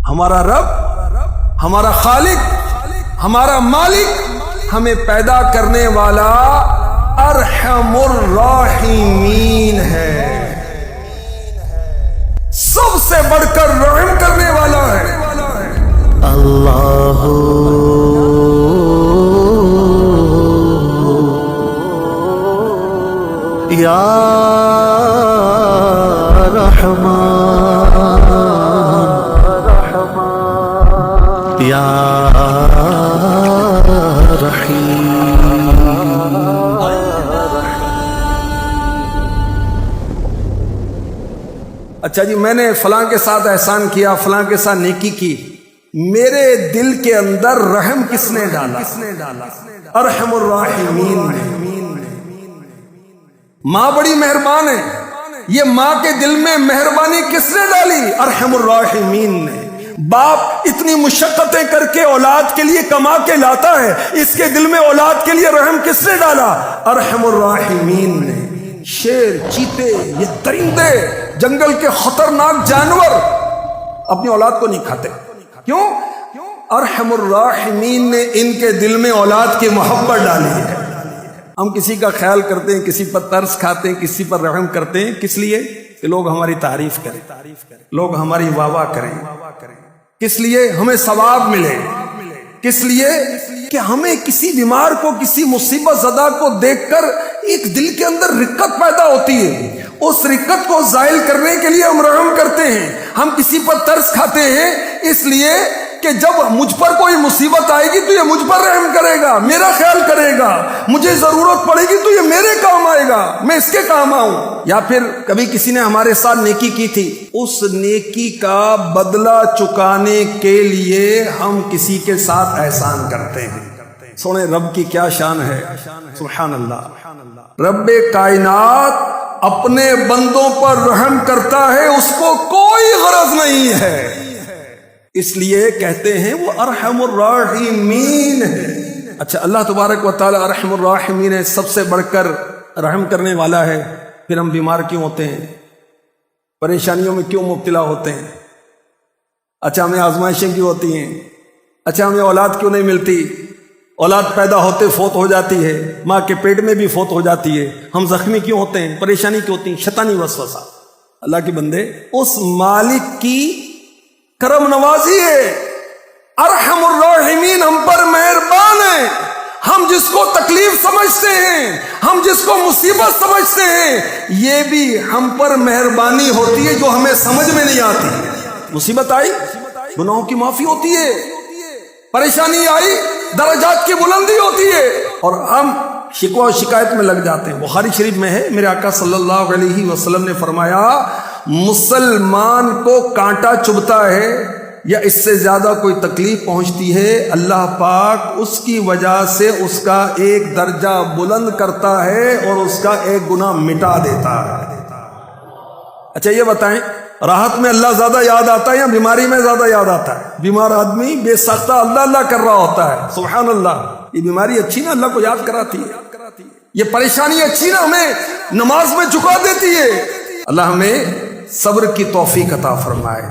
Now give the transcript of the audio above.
ہمارا رب، ہمارا خالق، ہمارا مالک، ہمیں پیدا کرنے والا ارحم الراحمین ہے، سب سے بڑھ کر رحم کرنے والا ہے۔ اللہ یا رحمان یا رحیم۔ اچھا جی، میں نے فلاں کے ساتھ احسان کیا، فلاں کے ساتھ نیکی کی، میرے دل کے اندر رحم کس نے ڈالا؟ ارحم الراحمین نے۔ ماں بڑی مہربان ہے، یہ ماں کے دل میں مہربانی کس نے ڈالی؟ ارحم الراحمین نے۔ باپ اتنی مشقتیں کر کے اولاد کے لیے کما کے لاتا ہے، اس کے دل میں اولاد کے لیے رحم کس نے ڈالا؟ ارحم الراحمین نے۔ شیر، چیتے، یہ درندے، جنگل کے خطرناک جانور اپنی اولاد کو نہیں کھاتے، کیوں؟ ارحم الراحمین نے ان کے دل میں اولاد کی محبت ڈالی ہے۔ ہم کسی کا خیال کرتے ہیں، کسی پر ترس کھاتے ہیں، کسی پر رحم کرتے ہیں، کس لیے؟ کہ لوگ ہماری تعریف کریں، لوگ ہماری واہ واہ کریں، کس لیے؟ ہمیں ثواب ملے، کس لیے؟ کہ ہمیں کسی بیمار کو، کسی مصیبت زدہ کو دیکھ کر ایک دل کے اندر رقت پیدا ہوتی ہے، اس رقت کو زائل کرنے کے لیے ہم رحم کرتے ہیں۔ ہم کسی پر ترس کھاتے ہیں اس لیے کہ جب مجھ پر کوئی مصیبت آئے گی تو یہ مجھ پر رحم کرے گا، میرا خیال کرے گا، مجھے ضرورت پڑے گی تو یہ میرے کام آئے گا، میں اس کے کام آؤں۔ یا پھر کبھی کسی نے ہمارے ساتھ نیکی کی تھی، اس نیکی کا بدلہ چکانے کے لیے ہم کسی کے ساتھ احسان کرتے ہیں۔ سونے رب کی کیا شان ہے، سبحان اللہ۔ رب کائنات اپنے بندوں پر رحم کرتا ہے، اس کو کوئی غرض نہیں ہے، اس لیے کہتے ہیں وہ ارحم الراحمین ہے۔ اچھا، اللہ تبارک و تعالی ارحم الراحمین ہے، سب سے بڑھ کر رحم کرنے والا ہے، پھر ہم بیمار کیوں ہوتے ہیں؟ پریشانیوں میں کیوں مبتلا ہوتے ہیں؟ اچھا، ہمیں آزمائشیں کیوں ہوتی ہیں؟ اچھا، ہمیں اولاد کیوں نہیں ملتی؟ اولاد پیدا ہوتے فوت ہو جاتی ہے، ماں کے پیٹ میں بھی فوت ہو جاتی ہے، ہم زخمی کیوں ہوتے ہیں؟ پریشانی کیوں ہوتی ہے؟ شیطانی وسوسہ۔ اللہ کے بندے، اس مالک کی کرم نوازی ہے، ارحم الراحمین ہم پر مہربان ہے۔ ہم جس کو تکلیف سمجھتے ہیں، ہم جس کو مصیبت سمجھتے ہیں، یہ بھی ہم پر مہربانی ہوتی ہے جو ہمیں سمجھ میں نہیں آتی۔ مصیبت آئی، گناہوں کی معافی ہوتی ہے، پریشانی آئی، درجات کی بلندی ہوتی ہے، اور ہم شکوہ و شکایت میں لگ جاتے ہیں۔ بخاری شریف میں ہے، میرے آقا صلی اللہ علیہ وسلم نے فرمایا، مسلمان کو کانٹا چبھتا ہے یا اس سے زیادہ کوئی تکلیف پہنچتی ہے، اللہ پاک اس کی وجہ سے اس کا ایک درجہ بلند کرتا ہے اور اس کا ایک گناہ مٹا دیتا ہے۔ اچھا یہ بتائیں، راحت میں اللہ زیادہ یاد آتا ہے یا بیماری میں زیادہ یاد آتا ہے؟ بیمار آدمی بے ساختہ اللہ اللہ کر رہا ہوتا ہے، سبحان اللہ۔ یہ بیماری اچھی نا، اللہ کو یاد کراتی ہے، یہ پریشانی اچھی نا، ہمیں نماز میں جھکا دیتی ہے۔ اللہ ہمیں صبر کی توفیق عطا فرمائے۔